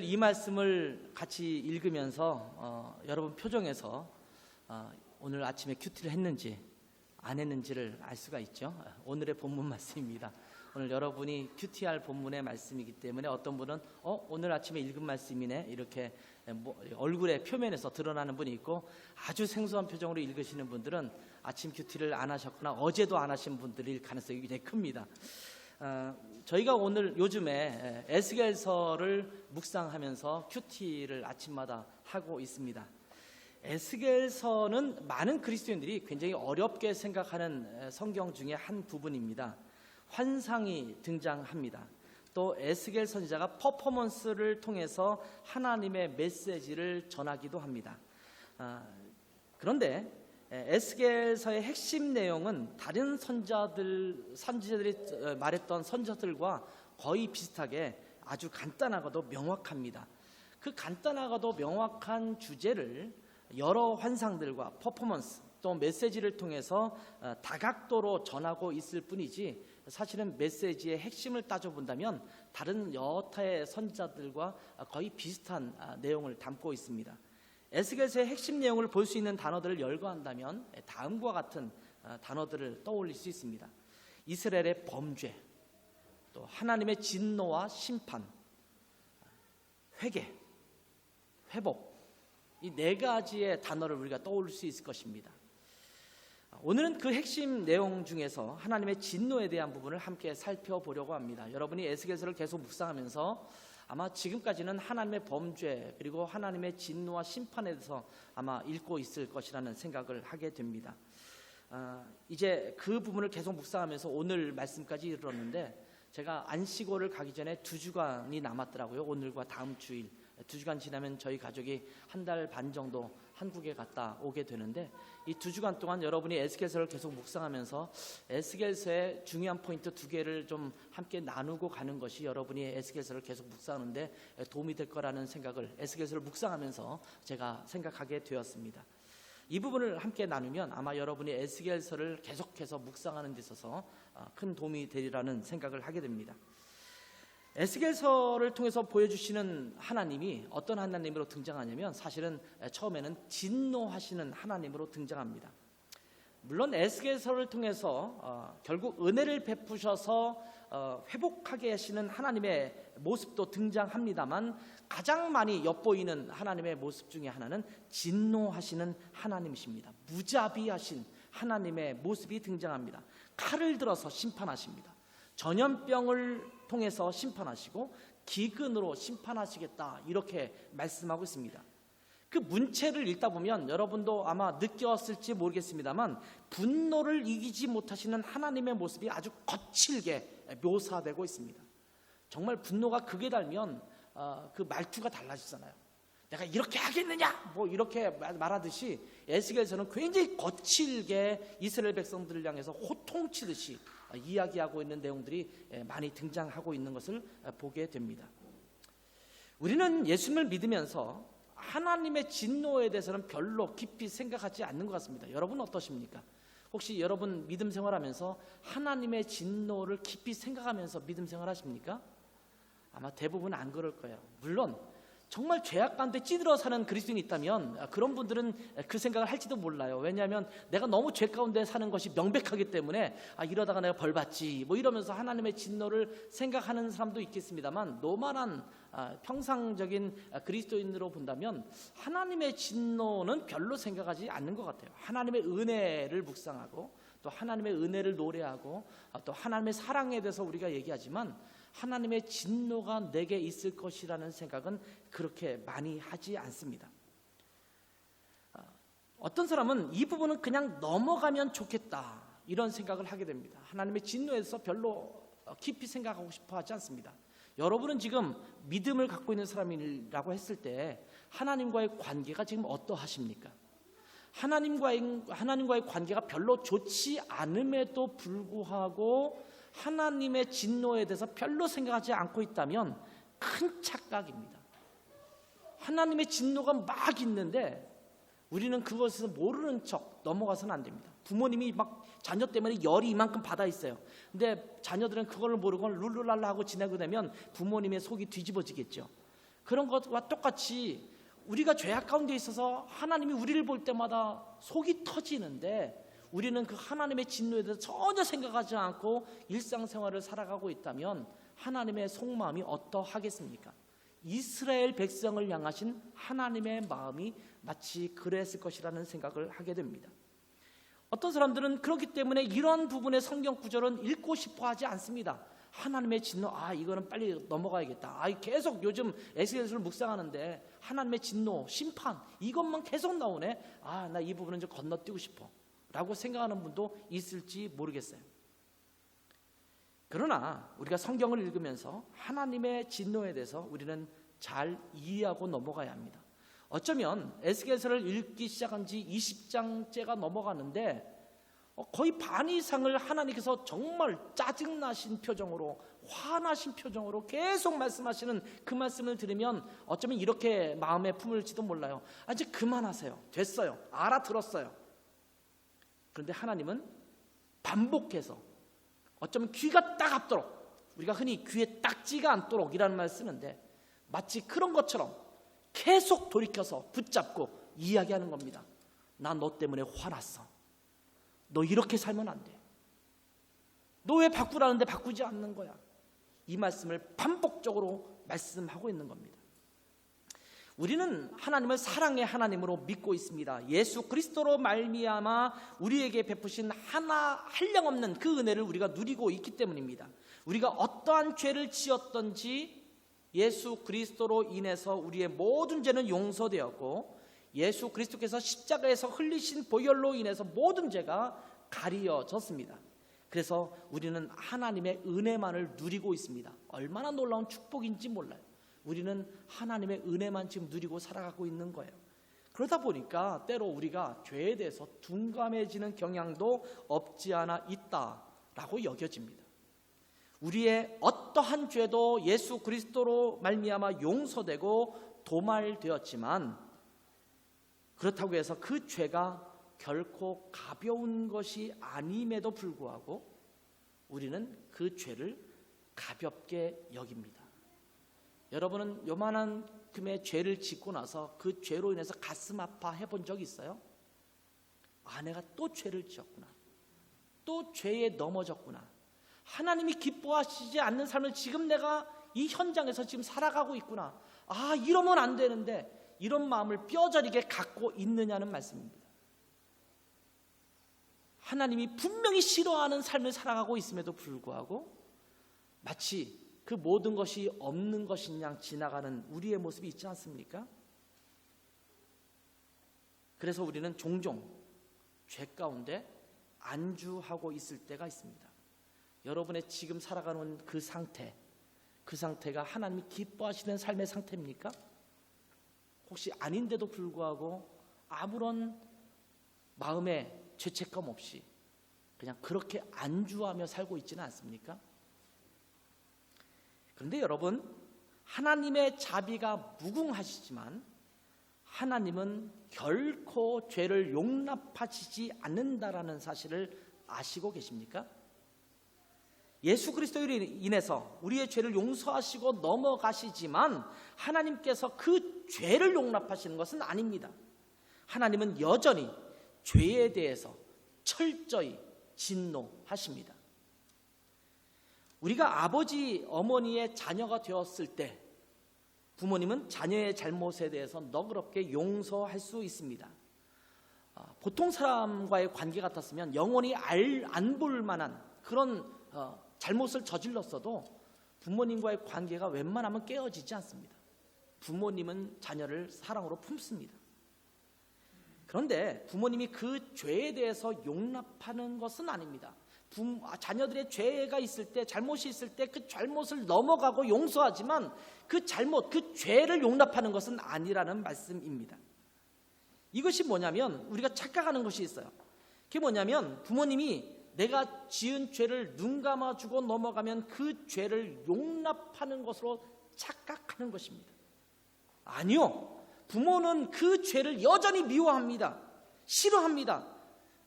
오늘 이 말씀을 같이 읽으면서 여러분 표정에서 오늘 아침에 큐티를 했는지 안 했는지를 알 수가 있죠. 오늘의 본문 말씀입니다. 오늘 여러분이 큐티할 본문의 말씀이기 때문에 어떤 분은 오늘 아침에 읽은 말씀이네 이렇게 얼굴의 표면에서 드러나는 분이 있고, 아주 생소한 표정으로 읽으시는 분들은 아침 큐티를 안 하셨거나 어제도 안 하신 분들일 가능성이 굉장히 큽니다. 저희가 오늘 요즘에 에스겔서를 묵상하면서 큐티를 아침마다 하고 있습니다. 에스겔서는 많은 그리스도인들이 굉장히 어렵게 생각하는 성경 중에 한 부분입니다. 환상이 등장합니다. 또 에스겔 선지자가 퍼포먼스를 통해서 하나님의 메시지를 전하기도 합니다. 그런데 에스겔서의 핵심 내용은 다른 선지자들이 말했던 선지자들과 거의 비슷하게 아주 간단하고도 명확합니다. 그 간단하고도 명확한 주제를 여러 환상들과 퍼포먼스 또 메시지를 통해서 다각도로 전하고 있을 뿐이지, 사실은 메시지의 핵심을 따져본다면 다른 여타의 선지자들과 거의 비슷한 내용을 담고 있습니다. 에스겔서의 핵심 내용을 볼 수 있는 단어들을 열거한다면 다음과 같은 단어들을 떠올릴 수 있습니다. 이스라엘의 범죄, 또 하나님의 진노와 심판, 회개, 회복, 이 네 가지의 단어를 우리가 떠올릴 수 있을 것입니다. 오늘은 그 핵심 내용 중에서 하나님의 진노에 대한 부분을 함께 살펴보려고 합니다. 여러분이 에스겔서를 계속 묵상하면서 아마 지금까지는 하나님의 범죄 그리고 하나님의 진노와 심판에 대해서 아마 읽고 있을 것이라는 생각을 하게 됩니다. 이제 그 부분을 계속 묵상하면서 오늘 말씀까지 이르렀는데, 제가 안식오를 가기 전에 2주간이 남았더라고요. 오늘과 다음 주일 2주간 지나면 저희 가족이 한 달 반 정도 한국에 갔다 오게 되는데, 이 2주간 동안 여러분이 에스겔서를 계속 묵상하면서 에스겔서의 중요한 포인트 2개를 좀 함께 나누고 가는 것이 여러분이 에스겔서를 계속 묵상하는데 도움이 될 거라는 생각을 에스겔서를 묵상하면서 제가 생각하게 되었습니다. 이 부분을 함께 나누면 아마 여러분이 에스겔서를 계속해서 묵상하는 데 있어서 큰 도움이 되리라는 생각을 하게 됩니다. 에스겔서를 통해서 보여주시는 하나님이 어떤 하나님으로 등장하냐면, 사실은 처음에는 진노하시는 하나님으로 등장합니다. 물론 에스겔서를 통해서 결국 은혜를 베푸셔서 회복하게 하시는 하나님의 모습도 등장합니다만, 가장 많이 엿보이는 하나님의 모습 중에 하나는 진노하시는 하나님이십니다. 무자비하신 하나님의 모습이 등장합니다. 칼을 들어서 심판하십니다. 전염병을 통해서 심판하시고 기근으로 심판하시겠다, 이렇게 말씀하고 있습니다. 그 문체를 읽다 보면 여러분도 아마 느꼈을지 모르겠습니다만, 분노를 이기지 못하시는 하나님의 모습이 아주 거칠게 묘사되고 있습니다. 정말 분노가 극에 달면 그 말투가 달라지잖아요. 내가 이렇게 하겠느냐 뭐 이렇게 말하듯이 에스겔서는 굉장히 거칠게 이스라엘 백성들을 향해서 호통치듯이 이야기하고 있는 내용들이 많이 등장하고 있는 것을 보게 됩니다. 우리는 예수님을 믿으면서 하나님의 진노에 대해서는 별로 깊이 생각하지 않는 것 같습니다. 여러분 어떠십니까? 혹시 여러분 믿음 생활하면서 하나님의 진노를 깊이 생각하면서 믿음 생활하십니까? 아마 대부분 안 그럴 거예요. 물론 정말 죄악 가운데 찌들어 사는 그리스도인이 있다면 그런 분들은 그 생각을 할지도 몰라요. 왜냐하면 내가 너무 죄 가운데 사는 것이 명백하기 때문에 이러다가 내가 벌 받지 뭐 이러면서 하나님의 진노를 생각하는 사람도 있겠습니다만, 노멀한 평상적인 그리스도인으로 본다면 하나님의 진노는 별로 생각하지 않는 것 같아요. 하나님의 은혜를 묵상하고 또 하나님의 은혜를 노래하고 또 하나님의 사랑에 대해서 우리가 얘기하지만, 하나님의 진노가 내게 있을 것이라는 생각은 그렇게 많이 하지 않습니다. 어떤 사람은 이 부분은 그냥 넘어가면 좋겠다, 이런 생각을 하게 됩니다. 하나님의 진노에서 별로 깊이 생각하고 싶어 하지 않습니다. 여러분은 지금 믿음을 갖고 있는 사람이라고 했을 때 하나님과의 관계가 지금 어떠하십니까? 하나님과의 관계가 별로 좋지 않음에도 불구하고 하나님의 진노에 대해서 별로 생각하지 않고 있다면 큰 착각입니다. 하나님의 진노가 막 있는데 우리는 그것에서 모르는 척 넘어가서는 안 됩니다. 부모님이 막 자녀 때문에 열이 이만큼 받아 있어요. 근데 자녀들은 그걸 모르고 룰루랄라 하고 지내고 되면 부모님의 속이 뒤집어지겠죠. 그런 것과 똑같이 우리가 죄악 가운데 있어서 하나님이 우리를 볼 때마다 속이 터지는데 우리는 그 하나님의 진노에 대해서 전혀 생각하지 않고 일상생활을 살아가고 있다면 하나님의 속마음이 어떠하겠습니까? 이스라엘 백성을 향하신 하나님의 마음이 마치 그랬을 것이라는 생각을 하게 됩니다. 어떤 사람들은 그렇기 때문에 이런 부분의 성경 구절은 읽고 싶어 하지 않습니다. 하나님의 진노, 이거는 빨리 넘어가야겠다. 계속 요즘 에스겔서를 묵상하는데 하나님의 진노, 심판 이것만 계속 나오네. 나 이 부분은 좀 건너뛰고 싶어 라고 생각하는 분도 있을지 모르겠어요. 그러나 우리가 성경을 읽으면서 하나님의 진노에 대해서 우리는 잘 이해하고 넘어가야 합니다. 어쩌면 에스겔서를 읽기 시작한 지 20장째가 넘어가는데 거의 반 이상을 하나님께서 정말 짜증나신 표정으로, 화나신 표정으로 계속 말씀하시는 그 말씀을 들으면 어쩌면 이렇게 마음에 품을지도 몰라요. 이제 그만하세요. 됐어요. 알아들었어요. 그런데 하나님은 반복해서 어쩌면 귀가 따갑도록, 우리가 흔히 귀에 딱지가 않도록 이라는 말을 쓰는데 마치 그런 것처럼 계속 돌이켜서 붙잡고 이야기하는 겁니다. 나 너 때문에 화났어. 너 이렇게 살면 안 돼. 너 왜 바꾸라는데 바꾸지 않는 거야. 이 말씀을 반복적으로 말씀하고 있는 겁니다. 우리는 하나님을 사랑의 하나님으로 믿고 있습니다. 예수 그리스도로 말미암아 우리에게 베푸신 한량없는 그 은혜를 우리가 누리고 있기 때문입니다. 우리가 어떠한 죄를 지었던지 예수 그리스도로 인해서 우리의 모든 죄는 용서되었고 예수 그리스도께서 십자가에서 흘리신 보혈로 인해서 모든 죄가 가리어졌습니다. 그래서 우리는 하나님의 은혜만을 누리고 있습니다. 얼마나 놀라운 축복인지 몰라요. 우리는 하나님의 은혜만 지금 누리고 살아가고 있는 거예요. 그러다 보니까 때로 우리가 죄에 대해서 둔감해지는 경향도 없지 않아 있다라고 여겨집니다. 우리의 어떠한 죄도 예수 그리스도로 말미암아 용서되고 도말되었지만 그렇다고 해서 그 죄가 결코 가벼운 것이 아님에도 불구하고 우리는 그 죄를 가볍게 여깁니다. 여러분은 요만한 금의 죄를 짓고 나서 그 죄로 인해서 가슴 아파 해본 적 있어요? 내가 또 죄를 지었구나. 또 죄에 넘어졌구나. 하나님이 기뻐하시지 않는 삶을 지금 내가 이 현장에서 지금 살아가고 있구나. 이러면 안 되는데 이런 마음을 뼈저리게 갖고 있느냐는 말씀입니다. 하나님이 분명히 싫어하는 삶을 살아가고 있음에도 불구하고 마치 그 모든 것이 없는 것인 양 지나가는 우리의 모습이 있지 않습니까? 그래서 우리는 종종 죄 가운데 안주하고 있을 때가 있습니다. 여러분의 지금 살아가는 그 상태가 하나님이 기뻐하시는 삶의 상태입니까? 혹시 아닌데도 불구하고 아무런 마음에 죄책감 없이 그냥 그렇게 안주하며 살고 있지는 않습니까? 그런데 여러분, 하나님의 자비가 무궁하시지만 하나님은 결코 죄를 용납하시지 않는다라는 사실을 아시고 계십니까? 예수 그리스도로 인해서 우리의 죄를 용서하시고 넘어가시지만 하나님께서 그 죄를 용납하시는 것은 아닙니다. 하나님은 여전히 죄에 대해서 철저히 진노하십니다. 우리가 아버지, 어머니의 자녀가 되었을 때 부모님은 자녀의 잘못에 대해서 너그럽게 용서할 수 있습니다. 보통 사람과의 관계 같았으면 영원히 안 볼 만한 그런 잘못을 저질렀어도 부모님과의 관계가 웬만하면 깨어지지 않습니다. 부모님은 자녀를 사랑으로 품습니다. 그런데 부모님이 그 죄에 대해서 용납하는 것은 아닙니다. 자녀들의 죄가 있을 때, 잘못이 있을 때 그 잘못을 넘어가고 용서하지만 그 잘못, 그 죄를 용납하는 것은 아니라는 말씀입니다. 이것이 뭐냐면 우리가 착각하는 것이 있어요. 그게 뭐냐면 부모님이 내가 지은 죄를 눈 감아주고 넘어가면 그 죄를 용납하는 것으로 착각하는 것입니다. 아니요. 부모는 그 죄를 여전히 미워합니다. 싫어합니다.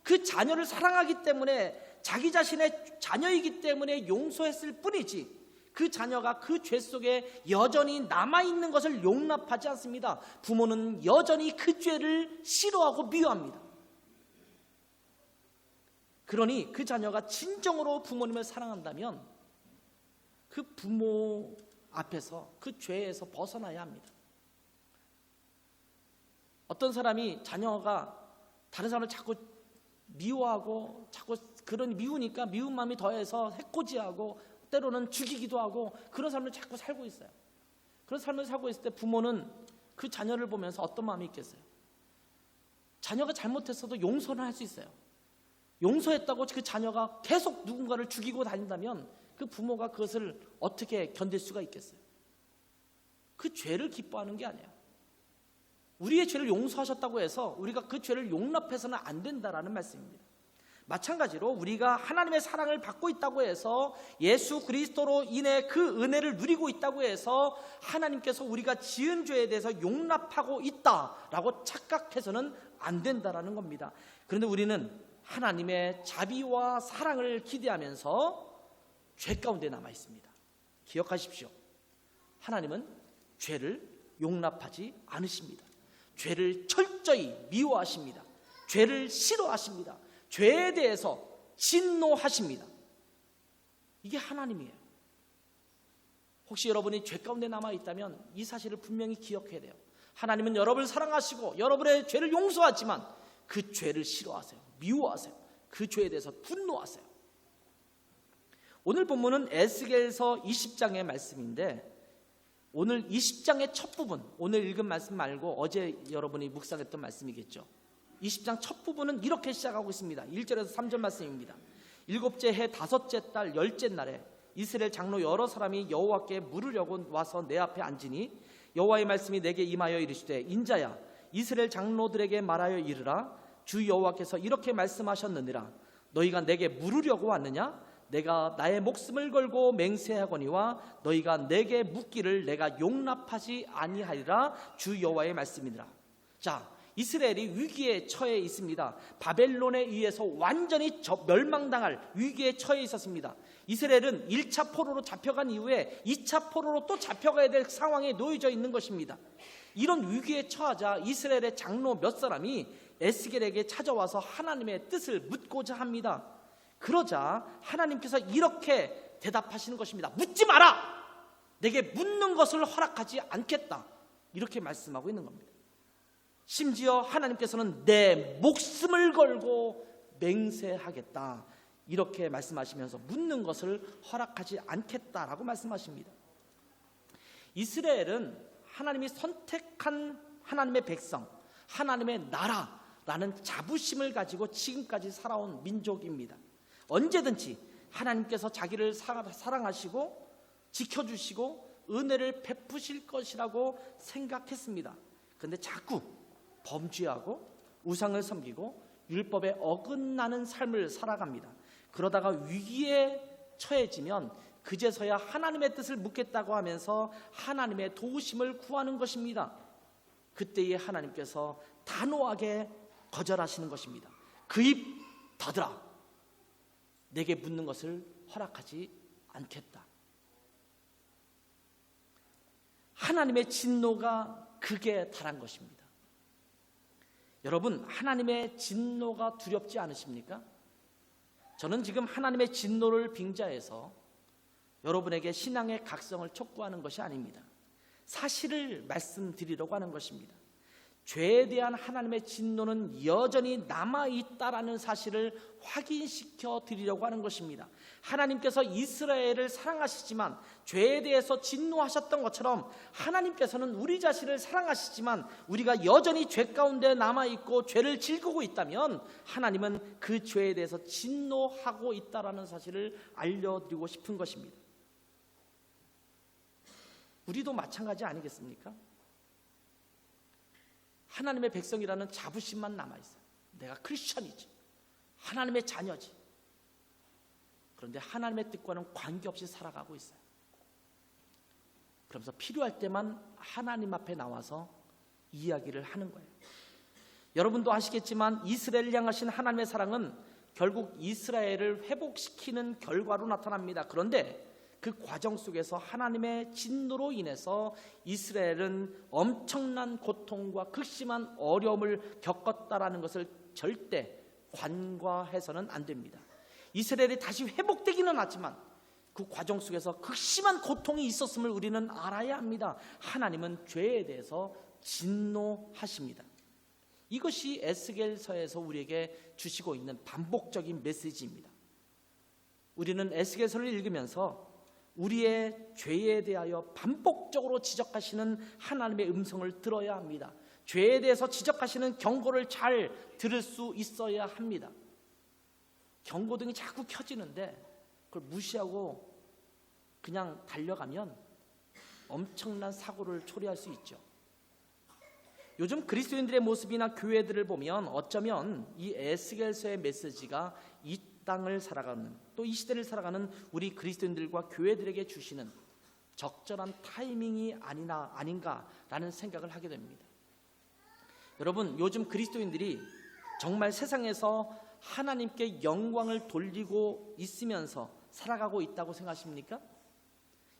그 자녀를 사랑하기 때문에 자기 자신의 자녀이기 때문에 용서했을 뿐이지 그 자녀가 그 죄 속에 여전히 남아있는 것을 용납하지 않습니다. 부모는 여전히 그 죄를 싫어하고 미워합니다. 그러니 그 자녀가 진정으로 부모님을 사랑한다면 그 부모 앞에서 그 죄에서 벗어나야 합니다. 어떤 사람이 자녀가 다른 사람을 자꾸 미워하고 자꾸 그런 미우니까 미운 마음이 더해서 해코지하고 때로는 죽이기도 하고 그런 삶을 자꾸 살고 있어요. 그런 삶을 살고 있을 때 부모는 그 자녀를 보면서 어떤 마음이 있겠어요? 자녀가 잘못했어도 용서는 할 수 있어요. 용서했다고 그 자녀가 계속 누군가를 죽이고 다닌다면 그 부모가 그것을 어떻게 견딜 수가 있겠어요? 그 죄를 기뻐하는 게 아니에요. 우리의 죄를 용서하셨다고 해서 우리가 그 죄를 용납해서는 안 된다라는 말씀입니다. 마찬가지로 우리가 하나님의 사랑을 받고 있다고 해서 예수 그리스도로 인해 그 은혜를 누리고 있다고 해서 하나님께서 우리가 지은 죄에 대해서 용납하고 있다라고 착각해서는 안 된다라는 겁니다. 그런데 우리는 하나님의 자비와 사랑을 기대하면서 죄 가운데 남아 있습니다. 기억하십시오. 하나님은 죄를 용납하지 않으십니다. 죄를 철저히 미워하십니다. 죄를 싫어하십니다. 죄에 대해서 진노하십니다. 이게 하나님이에요. 혹시 여러분이 죄 가운데 남아 있다면 이 사실을 분명히 기억해야 돼요. 하나님은 여러분을 사랑하시고 여러분의 죄를 용서하지만 그 죄를 싫어하세요. 미워하세요. 그 죄에 대해서 분노하세요. 오늘 본문은 에스겔서 20장의 말씀인데 오늘 20장의 첫 부분, 오늘 읽은 말씀 말고 어제 여러분이 묵상했던 말씀이겠죠. 20장 첫 부분은 이렇게 시작하고 있습니다. 1절에서 3절 말씀입니다. 7째 해 5째 달 10째 날에 이스라엘 장로 여러 사람이 여호와께 물으려고 와서 내 앞에 앉으니 여호와의 말씀이 내게 임하여 이르시되 인자야 이스라엘 장로들에게 말하여 이르라 주 여호와께서 이렇게 말씀하셨느니라 너희가 내게 물으려고 왔느냐 내가 나의 목숨을 걸고 맹세하거니와 너희가 내게 묻기를 내가 용납하지 아니하리라 주 여호와의 말씀이니라. 자, 이스라엘이 위기에 처해 있습니다. 바벨론에 의해서 완전히 멸망당할 위기에 처해 있었습니다. 이스라엘은 1차 포로로 잡혀간 이후에 2차 포로로 또 잡혀가야 될 상황에 놓여져 있는 것입니다. 이런 위기에 처하자 이스라엘의 장로 몇 사람이 에스겔에게 찾아와서 하나님의 뜻을 묻고자 합니다. 그러자 하나님께서 이렇게 대답하시는 것입니다. 묻지 마라! 내게 묻는 것을 허락하지 않겠다. 이렇게 말씀하고 있는 겁니다. 심지어 하나님께서는 내 목숨을 걸고 맹세하겠다. 이렇게 말씀하시면서 묻는 것을 허락하지 않겠다라고 말씀하십니다. 이스라엘은 하나님이 선택한 하나님의 백성, 하나님의 나라라는 자부심을 가지고 지금까지 살아온 민족입니다. 언제든지 하나님께서 자기를 사랑하시고 지켜주시고 은혜를 베푸실 것이라고 생각했습니다. 그런데 자꾸 범죄하고 우상을 섬기고 율법에 어긋나는 삶을 살아갑니다. 그러다가 위기에 처해지면 그제서야 하나님의 뜻을 묻겠다고 하면서 하나님의 도우심을 구하는 것입니다. 그때에 하나님께서 단호하게 거절하시는 것입니다. 그 입 닫으라. 내게 묻는 것을 허락하지 않겠다. 하나님의 진노가 극에 달한 것입니다. 여러분, 하나님의 진노가 두렵지 않으십니까? 저는 지금 하나님의 진노를 빙자해서 여러분에게 신앙의 각성을 촉구하는 것이 아닙니다. 사실을 말씀드리려고 하는 것입니다. 죄에 대한 하나님의 진노는 여전히 남아있다라는 사실을 확인시켜 드리려고 하는 것입니다. 하나님께서 이스라엘을 사랑하시지만 죄에 대해서 진노하셨던 것처럼 하나님께서는 우리 자신을 사랑하시지만 우리가 여전히 죄 가운데 남아있고 죄를 즐기고 있다면 하나님은 그 죄에 대해서 진노하고 있다라는 사실을 알려드리고 싶은 것입니다. 우리도 마찬가지 아니겠습니까? 하나님의 백성이라는 자부심만 남아있어요. 내가 크리스천이지, 하나님의 자녀지. 그런데 하나님의 뜻과는 관계없이 살아가고 있어요. 그러면서 필요할 때만 하나님 앞에 나와서 이야기를 하는 거예요. 여러분도 아시겠지만 이스라엘을 향하신 하나님의 사랑은 결국 이스라엘을 회복시키는 결과로 나타납니다. 그런데 그 과정 속에서 하나님의 진노로 인해서 이스라엘은 엄청난 고통과 극심한 어려움을 겪었다라는 것을 절대 간과해서는 안 됩니다. 이스라엘이 다시 회복되기는 하지만 그 과정 속에서 극심한 고통이 있었음을 우리는 알아야 합니다. 하나님은 죄에 대해서 진노하십니다. 이것이 에스겔서에서 우리에게 주시고 있는 반복적인 메시지입니다. 우리는 에스겔서를 읽으면서 우리의 죄에 대하여 반복적으로 지적하시는 하나님의 음성을 들어야 합니다. 죄에 대해서 지적하시는 경고를 잘 들을 수 있어야 합니다. 경고등이 자꾸 켜지는데 그걸 무시하고 그냥 달려가면 엄청난 사고를 초래할 수 있죠. 요즘 그리스도인들의 모습이나 교회들을 보면 어쩌면 이 에스겔서의 메시지가 이 땅을 살아가는, 또 이 시대를 살아가는 우리 그리스도인들과 교회들에게 주시는 적절한 타이밍이 아닌가라는 생각을 하게 됩니다. 여러분, 요즘 그리스도인들이 정말 세상에서 하나님께 영광을 돌리고 있으면서 살아가고 있다고 생각하십니까?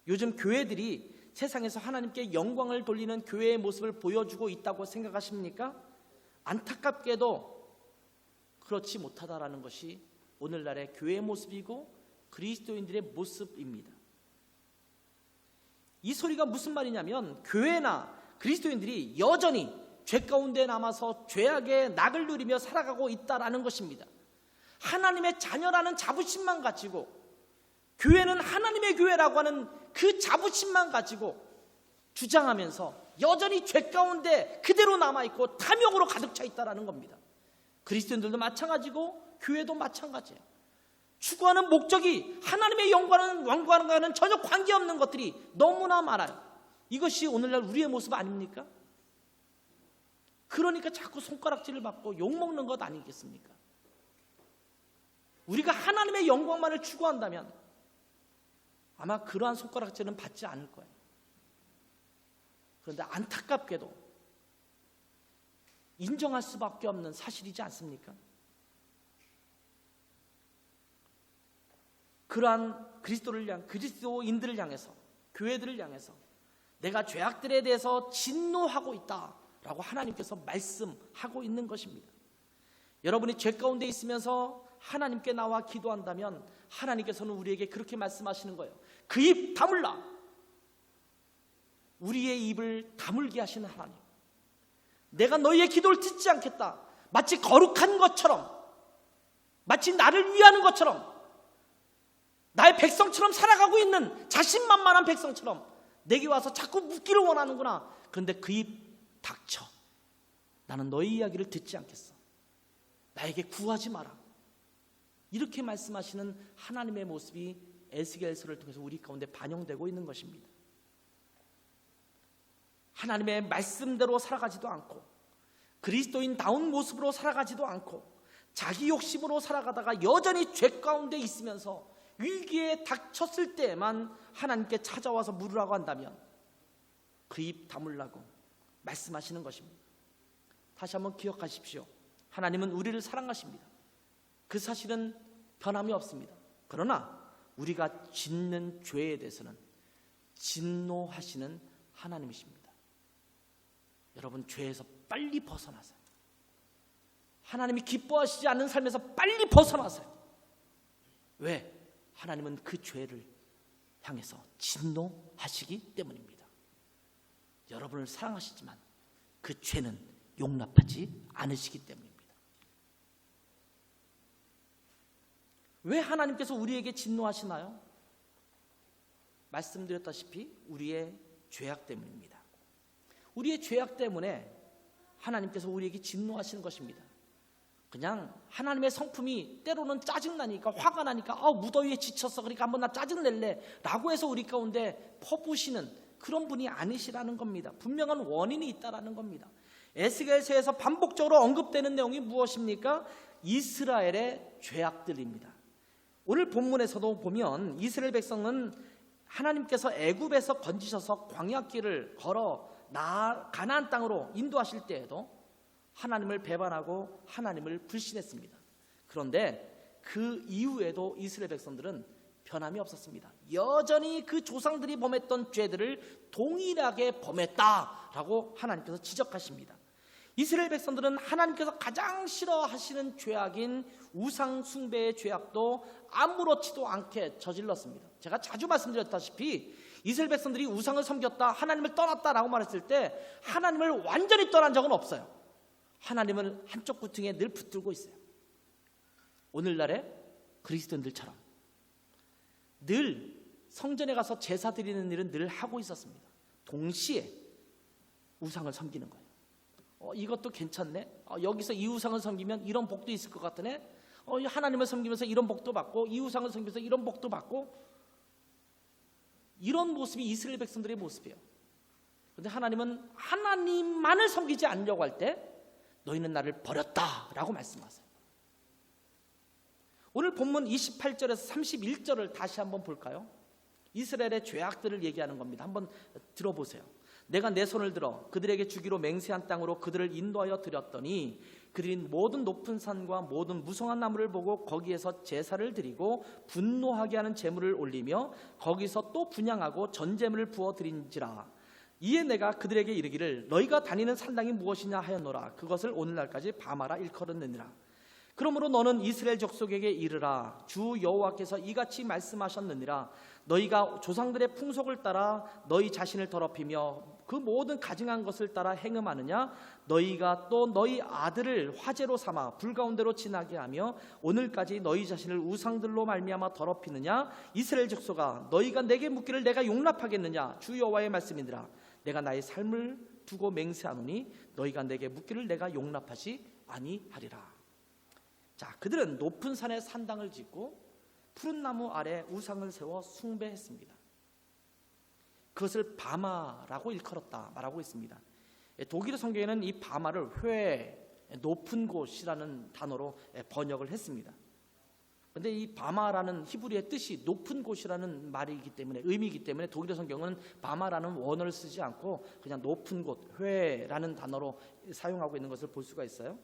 요즘 교회들이 세상에서 하나님께 영광을 돌리는 교회의 모습을 보여주고 있다고 생각하십니까? 안타깝게도 그렇지 못하다라는 것이 오늘날의 교회의 모습이고 그리스도인들의 모습입니다. 이 소리가 무슨 말이냐면 교회나 그리스도인들이 여전히 죄 가운데 남아서 죄악의 낙을 누리며 살아가고 있다라는 것입니다. 하나님의 자녀라는 자부심만 가지고, 교회는 하나님의 교회라고 하는 그 자부심만 가지고 주장하면서 여전히 죄 가운데 그대로 남아있고 탐욕으로 가득 차 있다는 겁니다. 그리스도인들도 마찬가지고 교회도 마찬가지예요. 추구하는 목적이 하나님의 영광과는 전혀 관계없는 것들이 너무나 많아요. 이것이 오늘날 우리의 모습 아닙니까? 그러니까 자꾸 손가락질을 받고 욕먹는 것 아니겠습니까? 우리가 하나님의 영광만을 추구한다면 아마 그러한 손가락질은 받지 않을 거예요. 그런데 안타깝게도 인정할 수밖에 없는 사실이지 않습니까? 그러한 그리스도인들을 향해서, 교회들을 향해서 내가 죄악들에 대해서 진노하고 있다라고 하나님께서 말씀하고 있는 것입니다. 여러분이 죄 가운데 있으면서 하나님께 나와 기도한다면 하나님께서는 우리에게 그렇게 말씀하시는 거예요. 그 입 다물라. 우리의 입을 다물게 하시는 하나님, 내가 너희의 기도를 듣지 않겠다. 마치 거룩한 것처럼, 마치 나를 위하는 것처럼, 나의 백성처럼 살아가고 있는 자신만만한 백성처럼 내게 와서 자꾸 묻기를 원하는구나. 그런데 그 입 닥쳐. 나는 너희 이야기를 듣지 않겠어. 나에게 구하지 마라. 이렇게 말씀하시는 하나님의 모습이 에스겔서를 통해서 우리 가운데 반영되고 있는 것입니다. 하나님의 말씀대로 살아가지도 않고 그리스도인다운 모습으로 살아가지도 않고 자기 욕심으로 살아가다가 여전히 죄 가운데 있으면서 위기에 닥쳤을 때만 하나님께 찾아와서 물으라고 한다면 그 입 다물라고 말씀하시는 것입니다. 다시 한번 기억하십시오. 하나님은 우리를 사랑하십니다. 그 사실은 변함이 없습니다. 그러나 우리가 짓는 죄에 대해서는 진노하시는 하나님이십니다. 여러분, 죄에서 빨리 벗어나세요. 하나님이 기뻐하시지 않는 삶에서 빨리 벗어나세요. 왜? 하나님은 그 죄를 향해서 진노하시기 때문입니다. 여러분을 사랑하시지만 그 죄는 용납하지 않으시기 때문입니다. 왜 하나님께서 우리에게 진노하시나요? 말씀드렸다시피 우리의 죄악 때문입니다. 우리의 죄악 때문에 하나님께서 우리에게 진노하시는 것입니다. 그냥 하나님의 성품이 때로는 짜증나니까, 화가 나니까 무더위에 지쳤어, 그러니까 한번 나 짜증낼래 라고 해서 우리 가운데 퍼부으시는 그런 분이 아니시라는 겁니다. 분명한 원인이 있다라는 겁니다. 에스겔서에서 반복적으로 언급되는 내용이 무엇입니까? 이스라엘의 죄악들입니다. 오늘 본문에서도 보면 이스라엘 백성은 하나님께서 애굽에서 건지셔서 광야길을 걸어 가나안 땅으로 인도하실 때에도 하나님을 배반하고 하나님을 불신했습니다. 그런데 그 이후에도 이스라엘 백성들은 변함이 없었습니다. 여전히 그 조상들이 범했던 죄들을 동일하게 범했다라고 하나님께서 지적하십니다. 이스라엘 백성들은 하나님께서 가장 싫어하시는 죄악인 우상 숭배의 죄악도 아무렇지도 않게 저질렀습니다. 제가 자주 말씀드렸다시피 이스라엘 백성들이 우상을 섬겼다, 하나님을 떠났다라고 말했을 때 하나님을 완전히 떠난 적은 없어요. 하나님을 한쪽 구퉁이에 늘 붙들고 있어요. 오늘날의 그리스도인들처럼 늘 성전에 가서 제사 드리는 일은 늘 하고 있었습니다. 동시에 우상을 섬기는 거예요. 이것도 괜찮네. 여기서 이 우상을 섬기면 이런 복도 있을 것 같으네. 하나님을 섬기면서 이런 복도 받고, 이 우상을 섬기면서 이런 복도 받고, 이런 모습이 이스라엘 백성들의 모습이에요. 그런데 하나님은 하나님만을 섬기지 않으려고 할 때 너희는 나를 버렸다라고 말씀하세요. 오늘 본문 28절에서 31절을 다시 한번 볼까요? 이스라엘의 죄악들을 얘기하는 겁니다. 한번 들어보세요. 내가 내 손을 들어 그들에게 주기로 맹세한 땅으로 그들을 인도하여 드렸더니 그들이 모든 높은 산과 모든 무성한 나무를 보고 거기에서 제사를 드리고 분노하게 하는 제물을 올리며 거기서 또 분향하고 전제물을 부어 드린지라. 이에 내가 그들에게 이르기를 너희가 다니는 산당이 무엇이냐 하였노라. 그것을 오늘날까지 바마라 일컬었느니라. 그러므로 너는 이스라엘 족속에게 이르라. 주 여호와께서 이같이 말씀하셨느니라. 너희가 조상들의 풍속을 따라 너희 자신을 더럽히며 그 모든 가증한 것을 따라 행음하느냐. 너희가 또 너희 아들을 화제로 삼아 불 가운데로 지나게 하며 오늘까지 너희 자신을 우상들로 말미암아 더럽히느냐. 이스라엘 족속아, 너희가 내게 묻기를 내가 용납하겠느냐. 주 여호와의 말씀이니라. 내가 나의 삶을 두고 맹세하노니 너희가 내게 묻기를 내가 용납하지 아니하리라. 자, 그들은 높은 산에 산당을 짓고 푸른 나무 아래 우상을 세워 숭배했습니다. 그것을 바마라고 일컬었다 말하고 있습니다. 독일어 성경에는 이 바마를 회, 높은 곳이라는 단어로 번역을 했습니다. 그런데 이 바마라는 히브리의 뜻이 높은 곳이라는 말이기 때문에, 의미이기 때문에 독일어 성경은 바마라는 원어를 쓰지 않고 그냥 높은 곳, 회라는 단어로 사용하고 있는 것을 볼 수가 있어요.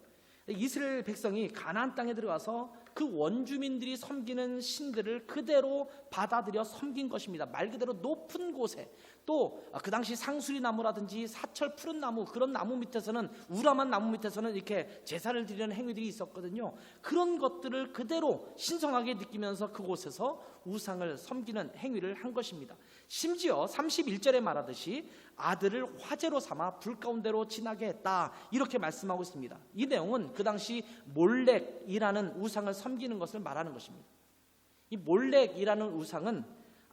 이스라엘 백성이 가나안 땅에 들어가서 그 원주민들이 섬기는 신들을 그대로 받아들여 섬긴 것입니다. 말 그대로 높은 곳에, 또 그 당시 상수리 나무라든지 사철 푸른 나무, 그런 나무 밑에서는, 우람한 나무 밑에서는 이렇게 제사를 드리는 행위들이 있었거든요. 그런 것들을 그대로 신성하게 느끼면서 그곳에서 우상을 섬기는 행위를 한 것입니다. 심지어 31절에 말하듯이 아들을 화제로 삼아 불 가운데로 지나게 했다, 이렇게 말씀하고 있습니다. 이 내용은 그 당시 몰렉이라는 우상을 섬기는 것을 말하는 것입니다. 이 몰렉이라는 우상은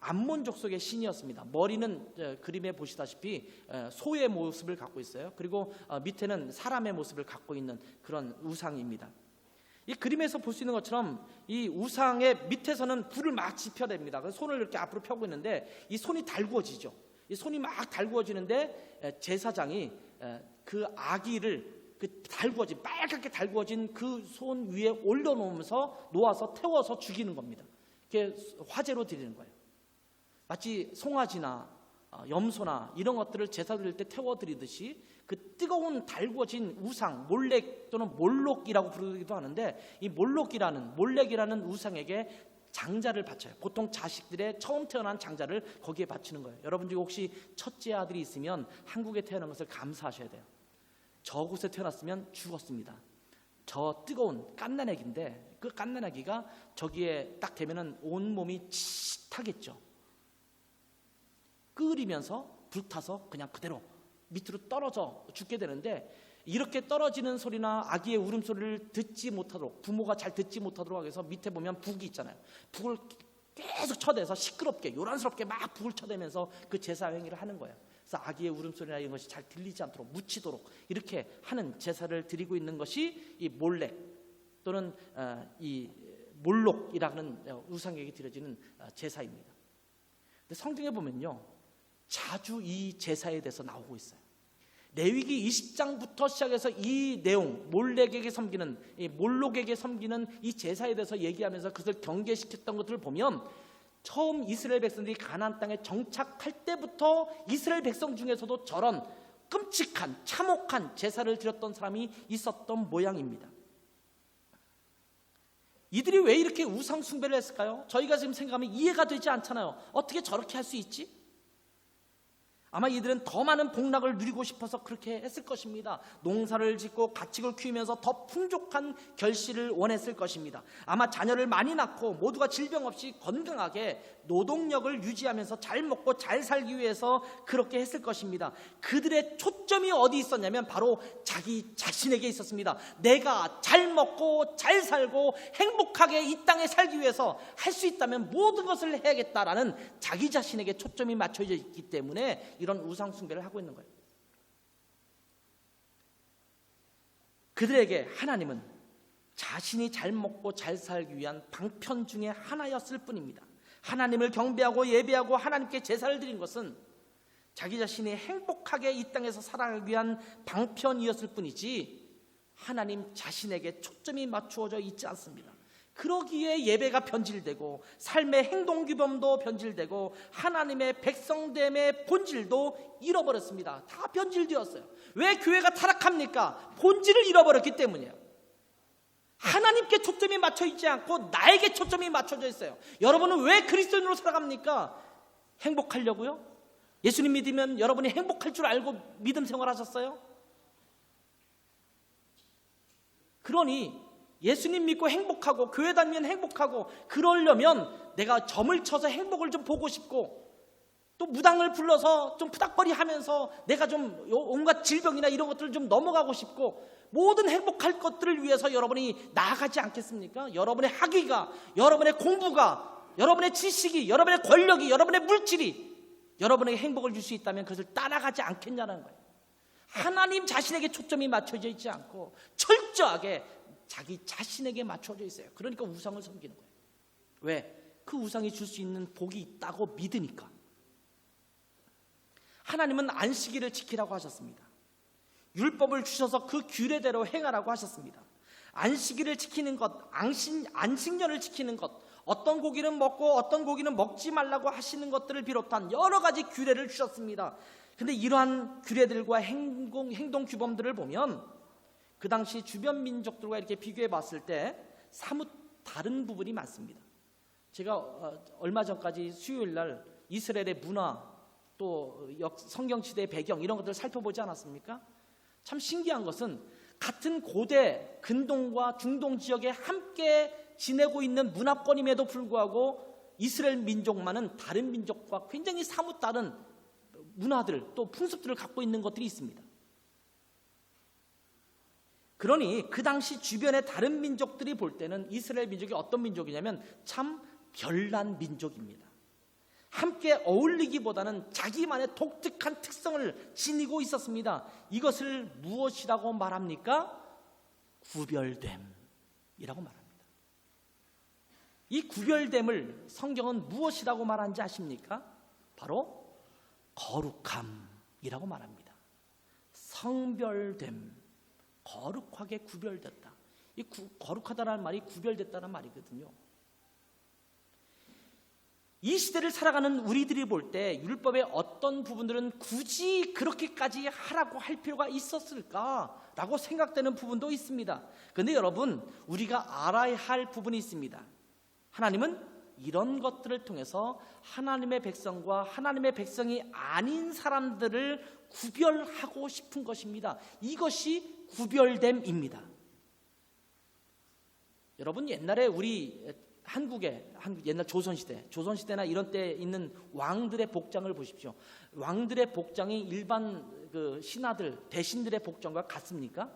암몬 족속의 신이었습니다. 머리는 그림에 보시다시피 소의 모습을 갖고 있어요. 그리고 밑에는 사람의 모습을 갖고 있는 그런 우상입니다. 이 그림에서 볼 수 있는 것처럼 이 우상의 밑에서는 불을 막 지펴댑니다. 그래서 손을 이렇게 앞으로 펴고 있는데 이 손이 달구어지죠. 이 손이 막 달구어지는데 제사장이 그 아기를 그 달구어진, 빨갛게 달구어진 그 손 위에 올려놓으면서 놓아서 태워서 죽이는 겁니다. 그게 화제로 드리는 거예요. 마치 송아지나 염소나 이런 것들을 제사 드릴 때 태워드리듯이 그 뜨거운 달구어진 우상, 몰렉 또는 몰록이라고 부르기도 하는데, 이 몰렉이라는 우상에게 장자를 바쳐요. 보통 자식들의 처음 태어난 장자를 거기에 바치는 거예요. 여러분 중에 혹시 첫째 아들이 있으면 한국에 태어난 것을 감사하셔야 돼요. 저곳에 태어났으면 죽었습니다. 저 뜨거운 갓난아기인데 그 갓난아기가 저기에 딱 되면은 온 몸이 칫하겠죠. 끓이면서 불타서 그냥 그대로 밑으로 떨어져 죽게 되는데, 이렇게 떨어지는 소리나 아기의 울음소리를 듣지 못하도록, 부모가 잘 듣지 못하도록 하기 위해서 밑에 보면 북이 있잖아요. 북을 계속 쳐대서 시끄럽게 요란스럽게 막 북을 쳐대면서 그 제사 행위를 하는 거예요. 그래서 아기의 울음소리나 이런 것이 잘 들리지 않도록 묻히도록 이렇게 하는 제사를 드리고 있는 것이 이 몰렉 또는 이 몰록이라는 우상에게 드려지는 제사입니다. 근데 성경에 보면요, 자주 이 제사에 대해서 나오고 있어요. 레위기 20장부터 시작해서 이 내용, 몰렉에게 섬기는, 이 몰록에게 섬기는 이 제사에 대해서 얘기하면서 그것을 경계시켰던 것들을 보면, 처음 이스라엘 백성들이 가나안 땅에 정착할 때부터 이스라엘 백성 중에서도 저런 끔찍한, 참혹한 제사를 드렸던 사람이 있었던 모양입니다. 이들이 왜 이렇게 우상 숭배를 했을까요? 저희가 지금 생각하면 이해가 되지 않잖아요. 어떻게 저렇게 할 수 있지? 아마 이들은 더 많은 복락을 누리고 싶어서 그렇게 했을 것입니다. 농사를 짓고 가축을 키우면서 더 풍족한 결실을 원했을 것입니다. 아마 자녀를 많이 낳고 모두가 질병 없이 건강하게 노동력을 유지하면서 잘 먹고 잘 살기 위해서 그렇게 했을 것입니다. 그들의 초점이 어디 있었냐면 바로 자기 자신에게 있었습니다. 내가 잘 먹고 잘 살고 행복하게 이 땅에 살기 위해서 할 수 있다면 모든 것을 해야겠다라는 자기 자신에게 초점이 맞춰져 있기 때문에 이런 우상 숭배를 하고 있는 거예요. 그들에게 하나님은 자신이 잘 먹고 잘 살기 위한 방편 중에 하나였을 뿐입니다. 하나님을 경배하고 예배하고 하나님께 제사를 드린 것은 자기 자신이 행복하게 이 땅에서 살아가기 위한 방편이었을 뿐이지 하나님 자신에게 초점이 맞추어져 있지 않습니다. 그러기에 예배가 변질되고 삶의 행동규범도 변질되고 하나님의 백성됨의 본질도 잃어버렸습니다. 다 변질되었어요. 왜 교회가 타락합니까? 본질을 잃어버렸기 때문이에요. 하나님께 초점이 맞춰 있지 않고 나에게 초점이 맞춰져 있어요. 여러분은 왜 그리스도인으로 살아갑니까? 행복하려고요? 예수님 믿으면 여러분이 행복할 줄 알고 믿음 생활하셨어요? 그러니 예수님 믿고 행복하고 교회 다니면 행복하고 그러려면 내가 점을 쳐서 행복을 좀 보고 싶고 또 무당을 불러서 좀 푸닥거리 하면서 내가 좀 온갖 질병이나 이런 것들을 좀 넘어가고 싶고 모든 행복할 것들을 위해서 여러분이 나아가지 않겠습니까? 여러분의 학위가, 여러분의 공부가, 여러분의 지식이, 여러분의 권력이, 여러분의 물질이 여러분에게 행복을 줄 수 있다면 그것을 따라가지 않겠냐는 거예요. 하나님 자신에게 초점이 맞춰져 있지 않고 철저하게 자기 자신에게 맞춰져 있어요. 그러니까 우상을 섬기는 거예요. 왜? 그 우상이 줄 수 있는 복이 있다고 믿으니까. 하나님은 안식일을 지키라고 하셨습니다. 율법을 주셔서 그 규례대로 행하라고 하셨습니다. 안식일을 지키는 것, 안식년을 지키는 것, 어떤 고기는 먹고 어떤 고기는 먹지 말라고 하시는 것들을 비롯한 여러 가지 규례를 주셨습니다. 근데 이러한 규례들과 행동 규범들을 보면 그 당시 주변 민족들과 이렇게 비교해 봤을 때 사뭇 다른 부분이 많습니다. 제가 얼마 전까지 수요일 날 이스라엘의 문화 또 성경시대의 배경 이런 것들을 살펴보지 않았습니까? 참 신기한 것은 같은 고대 근동과 중동 지역에 함께 지내고 있는 문화권임에도 불구하고 이스라엘 민족만은 다른 민족과 굉장히 사뭇 다른 문화들 또 풍습들을 갖고 있는 것들이 있습니다. 그러니 그 당시 주변의 다른 민족들이 볼 때는 이스라엘 민족이 어떤 민족이냐면 참 별난 민족입니다. 함께 어울리기보다는 자기만의 독특한 특성을 지니고 있었습니다. 이것을 무엇이라고 말합니까? 구별됨이라고 말합니다. 이 구별됨을 성경은 무엇이라고 말하는지 아십니까? 바로 거룩함이라고 말합니다. 성별됨, 거룩하게 구별됐다. 이 거룩하다라는 말이 구별됐다는 말이거든요. 이 시대를 살아가는 우리들이 볼 때 율법의 어떤 부분들은 굳이 그렇게까지 하라고 할 필요가 있었을까라고 생각되는 부분도 있습니다. 그런데 여러분, 우리가 알아야 할 부분이 있습니다. 하나님은 이런 것들을 통해서 하나님의 백성과 하나님의 백성이 아닌 사람들을 구별하고 싶은 것입니다. 이것이 구별됨입니다. 여러분, 옛날에 우리 한국의 옛날 조선시대나 이런 때 있는 왕들의 복장을 보십시오. 왕들의 복장이 일반 그 신하들, 대신들의 복장과 같습니까?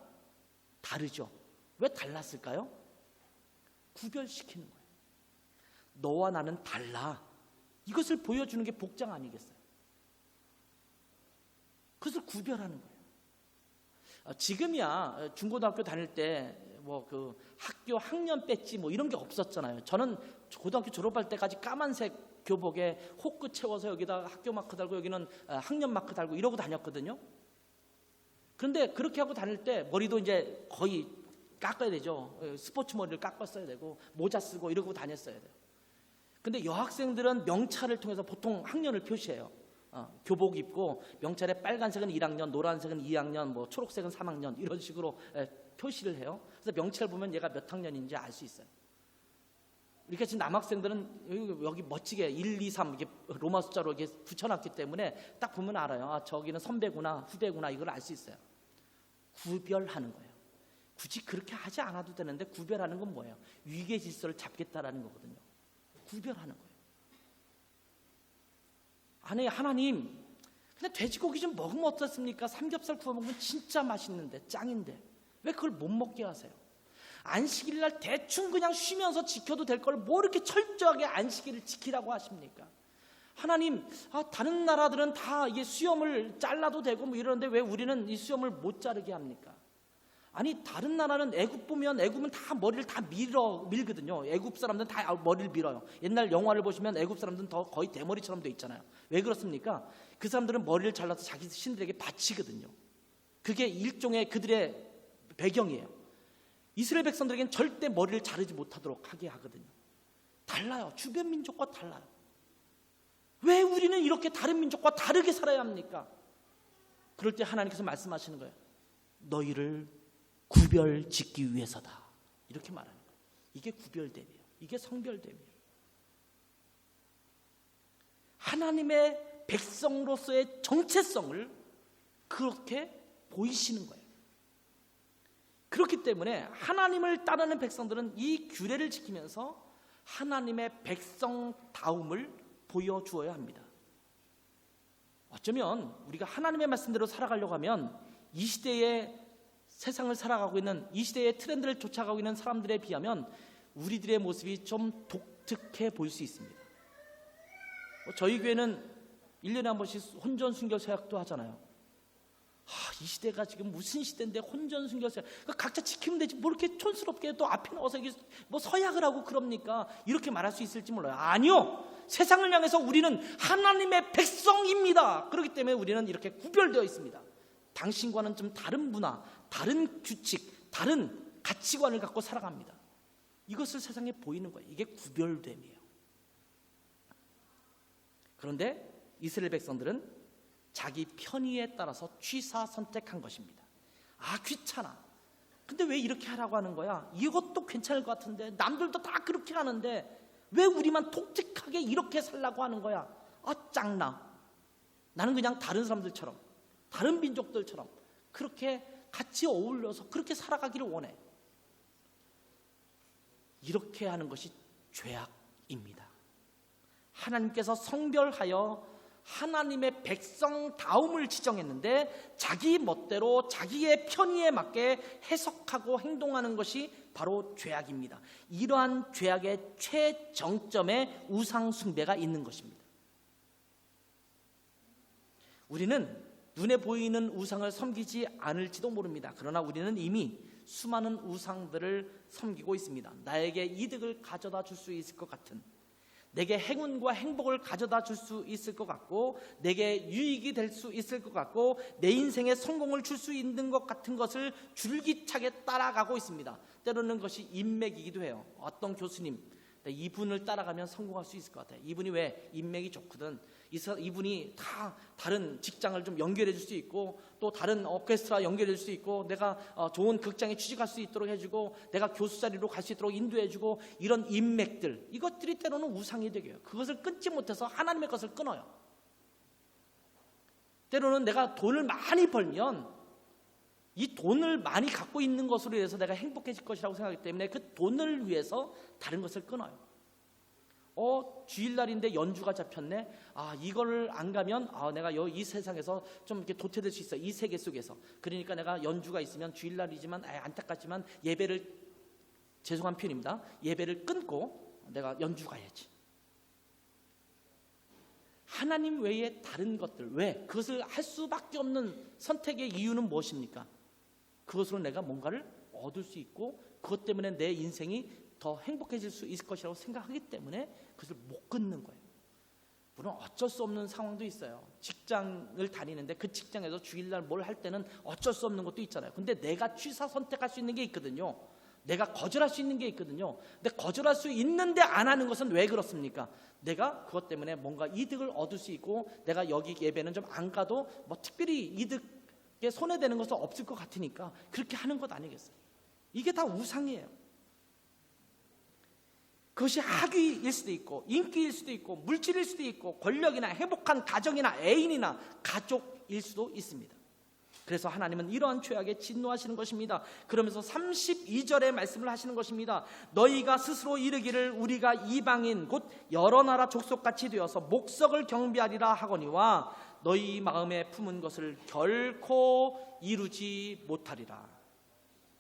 다르죠. 왜 달랐을까요? 구별시키는 거예요. 너와 나는 달라. 이것을 보여주는 게 복장 아니겠어요? 그것을 구별하는 거예요. 지금이야 중고등학교 다닐 때 뭐 그 학교 학년 배지 뭐 이런 게 없었잖아요. 저는 고등학교 졸업할 때까지 까만색 교복에 호크 채워서 여기다 학교 마크 달고 여기는 학년 마크 달고 이러고 다녔거든요. 그런데 그렇게 하고 다닐 때 머리도 이제 거의 깎아야 되죠. 스포츠 머리를 깎았어야 되고 모자 쓰고 이러고 다녔어야 돼요. 근데 여학생들은 명찰을 통해서 보통 학년을 표시해요. 교복 입고 명찰에 빨간색은 1학년, 노란색은 2학년, 뭐 초록색은 3학년 이런 식으로 표시를 해요. 그래서 명찰 보면 얘가 몇 학년인지 알 수 있어요. 우리가 지금 남학생들은 여기 멋지게 1, 2, 3 이게 로마 숫자로 이렇게 붙여놨기 때문에 딱 보면 알아요. 아, 저기는 선배구나, 후배구나, 이걸 알 수 있어요. 구별하는 거예요. 굳이 그렇게 하지 않아도 되는데 구별하는 건 뭐예요? 위계 질서를 잡겠다라는 거거든요. 구별하는 거예요. 아니, 하나님, 근데 돼지고기 좀 먹으면 어떻습니까? 삼겹살 구워 먹으면 진짜 맛있는데, 짱인데 왜 그걸 못 먹게 하세요? 안식일 날 대충 그냥 쉬면서 지켜도 될 걸 뭐 이렇게 철저하게 안식일을 지키라고 하십니까? 하나님, 다른 나라들은 다 이게 수염을 잘라도 되고 뭐 이러는데 왜 우리는 이 수염을 못 자르게 합니까? 아니, 다른 나라는 애굽 보면 애굽은 다 머리를 다 밀거든요. 애굽 사람들은 다 머리를 밀어요. 옛날 영화를 보시면 애굽 사람들은 더 거의 대머리처럼 돼 있잖아요. 왜 그렇습니까? 그 사람들은 머리를 잘라서 자기 신들에게 바치거든요. 그게 일종의 그들의 배경이에요. 이스라엘 백성들에게는 절대 머리를 자르지 못하도록 하게 하거든요. 달라요. 주변 민족과 달라요. 왜 우리는 이렇게 다른 민족과 다르게 살아야 합니까? 그럴 때 하나님께서 말씀하시는 거예요. 너희를 구별짓기 위해서다. 이렇게 말하는 거예요. 이게 구별됨이에요. 이게 성별됨이에요. 하나님의 백성으로서의 정체성을 그렇게 보이시는 거예요. 그렇기 때문에 하나님을 따르는 백성들은 이 규례를 지키면서 하나님의 백성다움을 보여주어야 합니다. 어쩌면 우리가 하나님의 말씀대로 살아가려고 하면 이 시대의 세상을 살아가고 있는, 이 시대의 트렌드를 쫓아가고 있는 사람들에 비하면 우리들의 모습이 좀 독특해 보일 수 있습니다. 저희 교회는 1년에 한 번씩 혼전 순교 사역도 하잖아요. 이 시대가 지금 무슨 시대인데 혼전 순교세, 각자 지키면 되지 뭐 이렇게 촌스럽게 또 앞에 나와서 뭐 서약을 하고 그럽니까? 이렇게 말할 수 있을지 몰라요. 아니요, 세상을 향해서 우리는 하나님의 백성입니다. 그렇기 때문에 우리는 이렇게 구별되어 있습니다. 당신과는 좀 다른 문화, 다른 규칙, 다른 가치관을 갖고 살아갑니다. 이것을 세상에 보이는 거예요. 이게 구별됨이에요. 그런데 이스라엘 백성들은 자기 편의에 따라서 취사 선택한 것입니다. 귀찮아. 근데 왜 이렇게 하라고 하는 거야? 이것도 괜찮을 것 같은데, 남들도 다 그렇게 하는데 왜 우리만 독특하게 이렇게 살라고 하는 거야? 짱나. 나는 그냥 다른 사람들처럼, 다른 민족들처럼 그렇게 같이 어울려서 그렇게 살아가기를 원해. 이렇게 하는 것이 죄악입니다. 하나님께서 성별하여 하나님의 백성다움을 지정했는데 자기 멋대로 자기의 편의에 맞게 해석하고 행동하는 것이 바로 죄악입니다. 이러한 죄악의 최정점에 우상 숭배가 있는 것입니다. 우리는 눈에 보이는 우상을 섬기지 않을지도 모릅니다. 그러나 우리는 이미 수많은 우상들을 섬기고 있습니다. 나에게 이득을 가져다 줄 수 있을 것 같은, 내게 행운과 행복을 가져다 줄 수 있을 것 같고, 내게 유익이 될 수 있을 것 같고, 내 인생에 성공을 줄 수 있는 것 같은 것을 줄기차게 따라가고 있습니다. 때로는 그것이 인맥이기도 해요. 어떤 교수님, 이분을 따라가면 성공할 수 있을 것 같아요. 이분이 왜 인맥이 좋거든. 이분이 다 다른 직장을 좀 연결해 줄 수 있고, 또 다른 오케스트라 연결해 줄 수 있고, 내가 좋은 극장에 취직할 수 있도록 해주고, 내가 교수 자리로 갈 수 있도록 인도해 주고, 이런 인맥들, 이것들이 때로는 우상이 되게 해요. 그것을 끊지 못해서 하나님의 것을 끊어요. 때로는 내가 돈을 많이 벌면 이 돈을 많이 갖고 있는 것으로 인해서 내가 행복해질 것이라고 생각하기 때문에 그 돈을 위해서 다른 것을 끊어요. 주일날인데 연주가 잡혔네. 이거를 안 가면 내가 이 세상에서 좀 이렇게 도태될 수 있어. 이 세계 속에서. 그러니까 내가 연주가 있으면 주일날이지만 안타깝지만 예배를, 죄송한 표현입니다, 예배를 끊고 내가 연주 가야지. 하나님 외에 다른 것들, 왜? 그것을 할 수밖에 없는 선택의 이유는 무엇입니까? 그것으로 내가 뭔가를 얻을 수 있고 그것 때문에 내 인생이 더 행복해질 수 있을 것이라고 생각하기 때문에 그것을 못 끊는 거예요. 물론 어쩔 수 없는 상황도 있어요. 직장을 다니는데 그 직장에서 주일날 뭘 할 때는 어쩔 수 없는 것도 있잖아요. 근데 내가 취사 선택할 수 있는 게 있거든요. 내가 거절할 수 있는 게 있거든요. 근데 거절할 수 있는데 안 하는 것은 왜 그렇습니까? 내가 그것 때문에 뭔가 이득을 얻을 수 있고, 내가 여기 예배는 좀 안 가도 뭐 특별히 이득에 손해되는 것은 없을 것 같으니까 그렇게 하는 것 아니겠어요? 이게 다 우상이에요. 그것이 학위일 수도 있고 인기일 수도 있고 물질일 수도 있고 권력이나 행복한 가정이나 애인이나 가족일 수도 있습니다. 그래서 하나님은 이러한 죄악에 진노하시는 것입니다. 그러면서 32절에 말씀을 하시는 것입니다. 너희가 스스로 이르기를 우리가 이방인 곧 여러 나라 족속같이 되어서 목석을 경배하리라 하거니와 너희 마음에 품은 것을 결코 이루지 못하리라.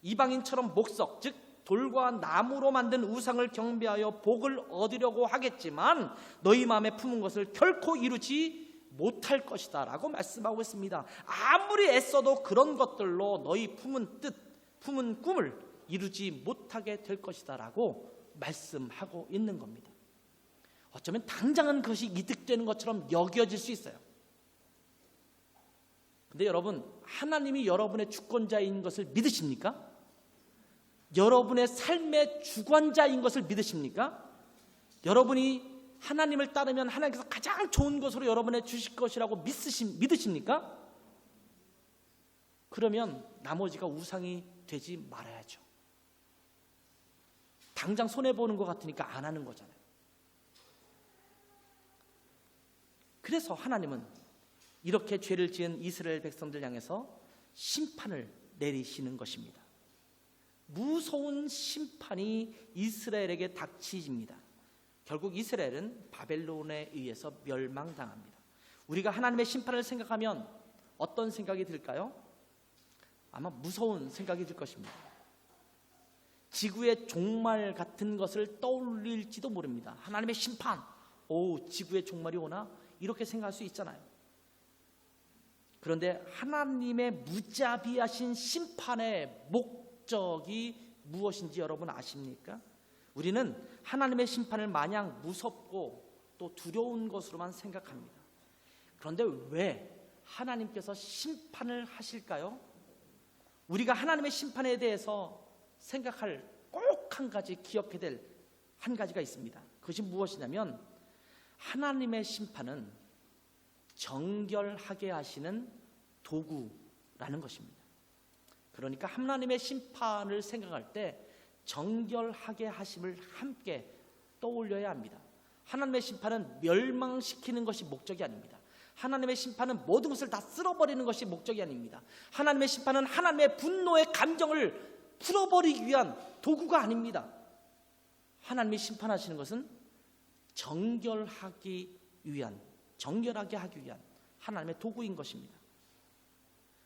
이방인처럼 목석, 즉 돌과 나무로 만든 우상을 경배하여 복을 얻으려고 하겠지만 너희 마음에 품은 것을 결코 이루지 못할 것이다 라고 말씀하고 있습니다. 아무리 애써도 그런 것들로 너희 품은 뜻, 품은 꿈을 이루지 못하게 될 것이다 라고 말씀하고 있는 겁니다. 어쩌면 당장은 그것이 이득되는 것처럼 여겨질 수 있어요. 근데 여러분, 하나님이 여러분의 주권자인 것을 믿으십니까? 여러분의 삶의 주관자인 것을 믿으십니까? 여러분이 하나님을 따르면 하나님께서 가장 좋은 것으로 여러분의 주실 것이라고 믿으십니까? 그러면 나머지가 우상이 되지 말아야죠. 당장 손해보는 것 같으니까 안 하는 거잖아요. 그래서 하나님은 이렇게 죄를 지은 이스라엘 백성들 향해서 심판을 내리시는 것입니다. 무서운 심판이 이스라엘에게 닥치집니다. 결국 이스라엘은 바벨론에 의해서 멸망당합니다. 우리가 하나님의 심판을 생각하면 어떤 생각이 들까요? 아마 무서운 생각이 들 것입니다. 지구의 종말 같은 것을 떠올릴지도 모릅니다. 하나님의 심판, 지구의 종말이 오나? 이렇게 생각할 수 있잖아요. 그런데 하나님의 무자비하신 심판의 목적이 무엇인지 여러분 아십니까? 우리는 하나님의 심판을 마냥 무섭고 또 두려운 것으로만 생각합니다. 그런데 왜 하나님께서 심판을 하실까요? 우리가 하나님의 심판에 대해서 생각할 꼭 한 가지, 기억해야 될 한 가지가 있습니다. 그것이 무엇이냐면 하나님의 심판은 정결하게 하시는 도구라는 것입니다. 그러니까 하나님의 심판을 생각할 때 정결하게 하심을 함께 떠올려야 합니다. 하나님의 심판은 멸망시키는 것이 목적이 아닙니다. 하나님의 심판은 모든 것을 다 쓸어버리는 것이 목적이 아닙니다. 하나님의 심판은 하나님의 분노의 감정을 풀어버리기 위한 도구가 아닙니다. 하나님이 심판하시는 것은 정결하게 하기 위한 하나님의 도구인 것입니다.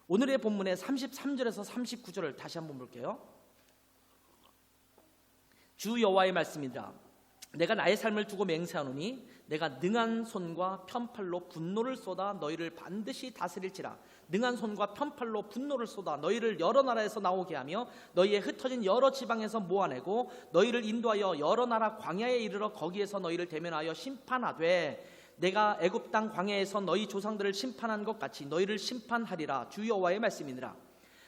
오늘의 본문의 33절에서 39절을 다시 한번 볼게요. 주 여호와의 말씀이라. 내가 나의 삶을 두고 맹세하노니 내가 능한 손과 편팔로 분노를 쏟아 너희를 반드시 다스릴지라. 능한 손과 편팔로 분노를 쏟아 너희를 여러 나라에서 나오게 하며 너희의 흩어진 여러 지방에서 모아내고 너희를 인도하여 여러 나라 광야에 이르러 거기에서 너희를 대면하여 심판하되 내가 애굽 땅 광야에서 너희 조상들을 심판한 것 같이 너희를 심판하리라. 주 여호와의 말씀이니라.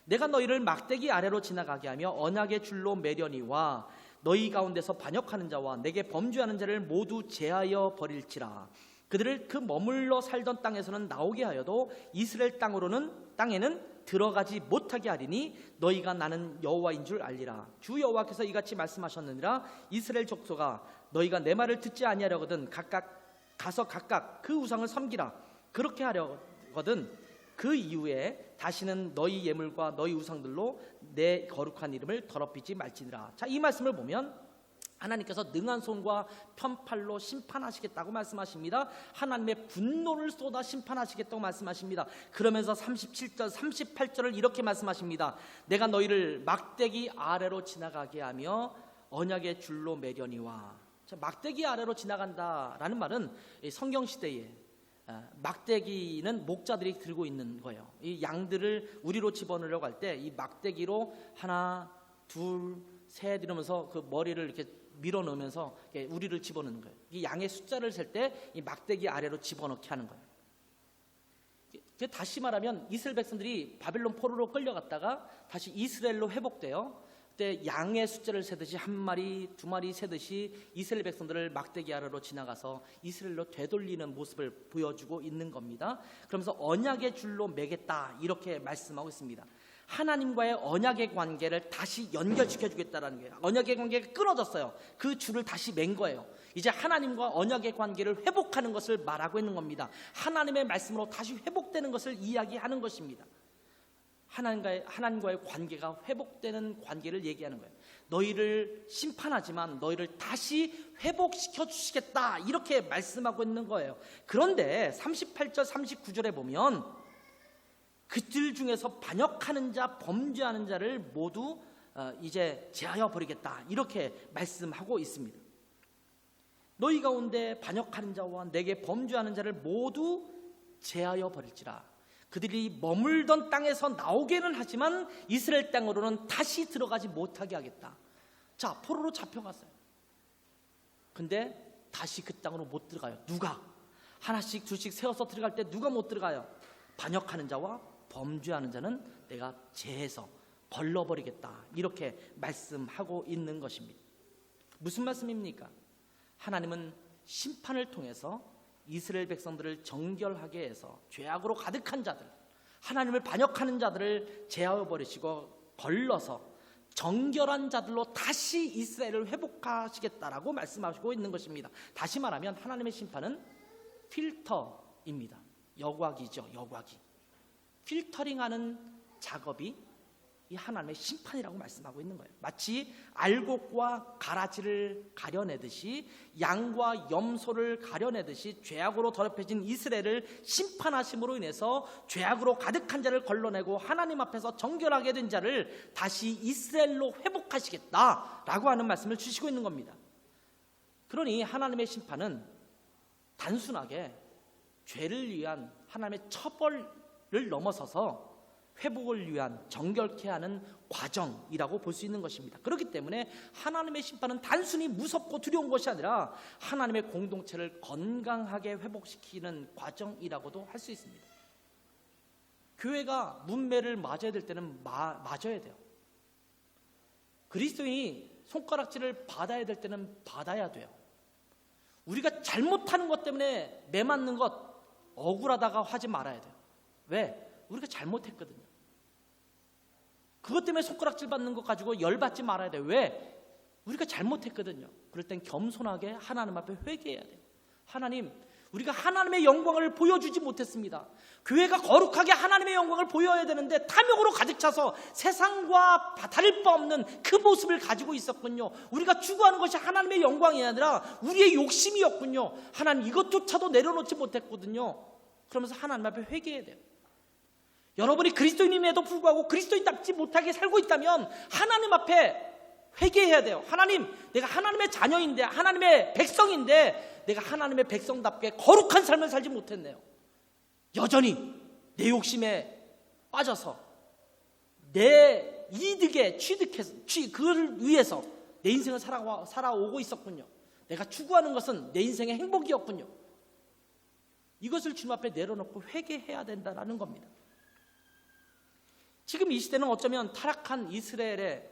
내가 너희를 막대기 아래로 지나가게 하며 언약의 줄로 매려니와 너희 가운데서 반역하는 자와 내게 범죄하는 자를 모두 제하여 버릴지라. 그들을 그 머물러 살던 땅에서는 나오게 하여도 이스라엘 땅에는 들어가지 못하게 하리니 너희가 나는 여호와인 줄 알리라. 주 여호와께서 이같이 말씀하셨느니라. 이스라엘 족속아, 너희가 내 말을 듣지 아니하려거든 각각 그 우상을 섬기라. 그렇게 하려거든 그 이후에 다시는 너희 예물과 너희 우상들로 내 거룩한 이름을 더럽히지 말지니라. 자, 이 말씀을 보면 하나님께서 능한 손과 편팔로 심판하시겠다고 말씀하십니다. 하나님의 분노를 쏟아 심판하시겠다고 말씀하십니다. 그러면서 37절 38절을 이렇게 말씀하십니다. 내가 너희를 막대기 아래로 지나가게 하며 언약의 줄로 매려니와. 자, 막대기 아래로 지나간다라는 말은 성경시대에 막대기는 목자들이 들고 있는 거예요. 이 양들을 우리로 집어넣으려고 할 때 이 막대기로 하나, 둘, 셋 이러면서 그 머리를 이렇게 밀어넣으면서 우리를 집어넣는 거예요. 이 양의 숫자를 셀 때 이 막대기 아래로 집어넣게 하는 거예요. 다시 말하면 이스라엘 백성들이 바벨론 포로로 끌려갔다가 다시 이스라엘로 회복돼요. 그때 양의 숫자를 세듯이 한 마리, 두 마리 세듯이 이스라엘 백성들을 막대기 아래로 지나가서 이스라엘로 되돌리는 모습을 보여주고 있는 겁니다. 그러면서 언약의 줄로 매겠다 이렇게 말씀하고 있습니다. 하나님과의 언약의 관계를 다시 연결시켜 주겠다라는 거예요. 언약의 관계가 끊어졌어요. 그 줄을 다시 맨 거예요. 이제 하나님과 언약의 관계를 회복하는 것을 말하고 있는 겁니다. 하나님의 말씀으로 다시 회복되는 것을 이야기하는 것입니다. 하나님과의 관계가 회복되는 관계를 얘기하는 거예요. 너희를 심판하지만 너희를 다시 회복시켜 주시겠다, 이렇게 말씀하고 있는 거예요. 그런데 38절 39절에 보면 그들 중에서 반역하는 자, 범죄하는 자를 모두 이제 제하여 버리겠다, 이렇게 말씀하고 있습니다. 너희 가운데 반역하는 자와 내게 범죄하는 자를 모두 제하여 버릴지라. 그들이 머물던 땅에서 나오게는 하지만 이스라엘 땅으로는 다시 들어가지 못하게 하겠다. 자, 포로로 잡혀갔어요. 근데 다시 그 땅으로 못 들어가요. 누가? 하나씩 둘씩 세워서 들어갈 때 누가 못 들어가요? 반역하는 자와 범죄하는 자는 내가 제해서 걸러버리겠다, 이렇게 말씀하고 있는 것입니다. 무슨 말씀입니까? 하나님은 심판을 통해서 이스라엘 백성들을 정결하게 해서 죄악으로 가득한 자들, 하나님을 반역하는 자들을 제하여 버리시고 걸러서 정결한 자들로 다시 이스라엘을 회복하시겠다라고 말씀하시고 있는 것입니다. 다시 말하면 하나님의 심판은 필터입니다. 여과기죠. 여과기. 필터링하는 작업이 이 하나님의 심판이라고 말씀하고 있는 거예요. 마치 알곡과 가라지를 가려내듯이, 양과 염소를 가려내듯이 죄악으로 더럽혀진 이스라엘을 심판하심으로 인해서 죄악으로 가득한 자를 걸러내고 하나님 앞에서 정결하게 된 자를 다시 이스라엘로 회복하시겠다라고 하는 말씀을 주시고 있는 겁니다. 그러니 하나님의 심판은 단순하게 죄를 위한 하나님의 처벌을 넘어서서 회복을 위한, 정결케 하는 과정이라고 볼 수 있는 것입니다. 그렇기 때문에 하나님의 심판은 단순히 무섭고 두려운 것이 아니라 하나님의 공동체를 건강하게 회복시키는 과정이라고도 할 수 있습니다. 교회가 문매를 맞아야 될 때는 맞아야 돼요. 그리스도인이 손가락질을 받아야 될 때는 받아야 돼요. 우리가 잘못하는 것 때문에 매 맞는 것 억울하다가 하지 말아야 돼요. 왜? 우리가 잘못했거든요. 그것 때문에 손가락질 받는 것 가지고 열받지 말아야 돼요. 왜? 우리가 잘못했거든요. 그럴 땐 겸손하게 하나님 앞에 회개해야 돼요. 하나님, 우리가 하나님의 영광을 보여주지 못했습니다. 교회가 거룩하게 하나님의 영광을 보여야 되는데 탐욕으로 가득 차서 세상과 다를 바 없는 그 모습을 가지고 있었군요. 우리가 추구하는 것이 하나님의 영광이 아니라 우리의 욕심이었군요. 하나님, 이것조차도 내려놓지 못했거든요. 그러면서 하나님 앞에 회개해야 돼요. 여러분이 그리스도인임에도 불구하고 그리스도인답지 못하게 살고 있다면 하나님 앞에 회개해야 돼요. 하나님, 내가 하나님의 자녀인데, 하나님의 백성인데 내가 하나님의 백성답게 거룩한 삶을 살지 못했네요. 여전히 내 욕심에 빠져서 내 이득에 취득해서 그를 위해서 내 인생을 살아오고 있었군요. 내가 추구하는 것은 내 인생의 행복이었군요. 이것을 주님 앞에 내려놓고 회개해야 된다는 겁니다. 지금 이 시대는 어쩌면 타락한 이스라엘의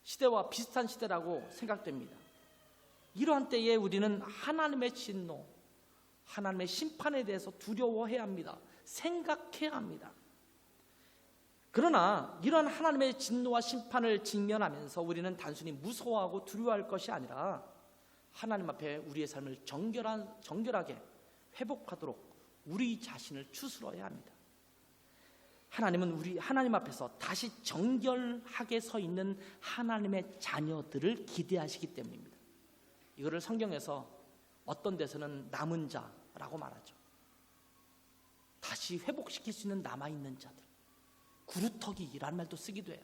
시대와 비슷한 시대라고 생각됩니다. 이러한 때에 우리는 하나님의 진노, 하나님의 심판에 대해서 두려워해야 합니다. 생각해야 합니다. 그러나 이러한 하나님의 진노와 심판을 직면하면서 우리는 단순히 무서워하고 두려워할 것이 아니라 하나님 앞에 우리의 삶을 정결하게 회복하도록 우리 자신을 추스러야 합니다. 하나님은 하나님 앞에서 다시 정결하게 서 있는 하나님의 자녀들을 기대하시기 때문입니다. 이거를 성경에서 어떤 데서는 남은 자라고 말하죠. 다시 회복시킬 수 있는 남아있는 자들, 구루터기라는 말도 쓰기도 해요.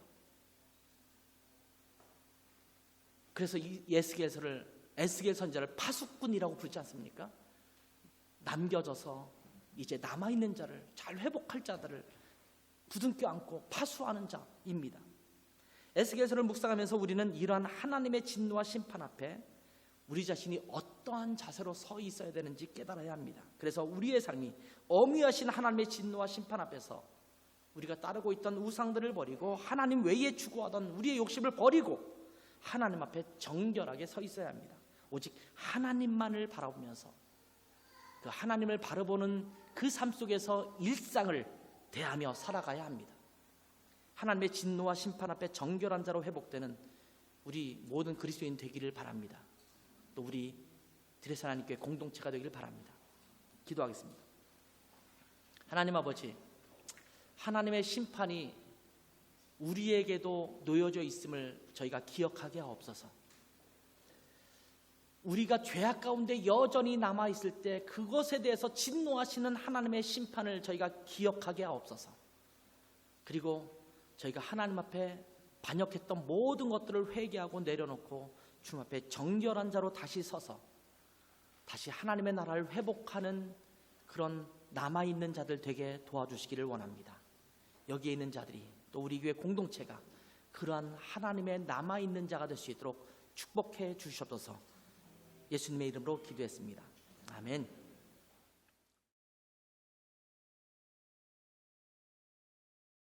그래서 이 에스겔 선지자를 파수꾼이라고 부르지 않습니까? 남겨져서 이제 남아있는 자를, 잘 회복할 자들을 부둥켜 안고 파수하는 자입니다. 에스겔서를 묵상하면서 우리는 이러한 하나님의 진노와 심판 앞에 우리 자신이 어떠한 자세로 서 있어야 되는지 깨달아야 합니다. 그래서 우리의 삶이 엄위하신 하나님의 진노와 심판 앞에서 우리가 따르고 있던 우상들을 버리고 하나님 외에 추구하던 우리의 욕심을 버리고 하나님 앞에 정결하게 서 있어야 합니다. 오직 하나님만을 바라보면서 그 하나님을 바라보는 그 삶 속에서 일상을 대하며 살아가야 합니다. 하나님의 진노와 심판 앞에 정결한 자로 회복되는 우리 모든 그리스도인 되기를 바랍니다. 또 우리 드레스 하나님께 공동체가 되기를 바랍니다. 기도하겠습니다. 하나님 아버지, 하나님의 심판이 우리에게도 놓여져 있음을 저희가 기억하게 하옵소서. 우리가 죄악 가운데 여전히 남아있을 때 그것에 대해서 진노하시는 하나님의 심판을 저희가 기억하게 하옵소서. 그리고 저희가 하나님 앞에 반역했던 모든 것들을 회개하고 내려놓고 주님 앞에 정결한 자로 다시 서서 다시 하나님의 나라를 회복하는 그런 남아있는 자들 되게 도와주시기를 원합니다. 여기에 있는 자들이 또 우리 교회 공동체가 그러한 하나님의 남아있는 자가 될 수 있도록 축복해 주시옵소서. 예수님의 이름으로 기도했습니다. 아멘.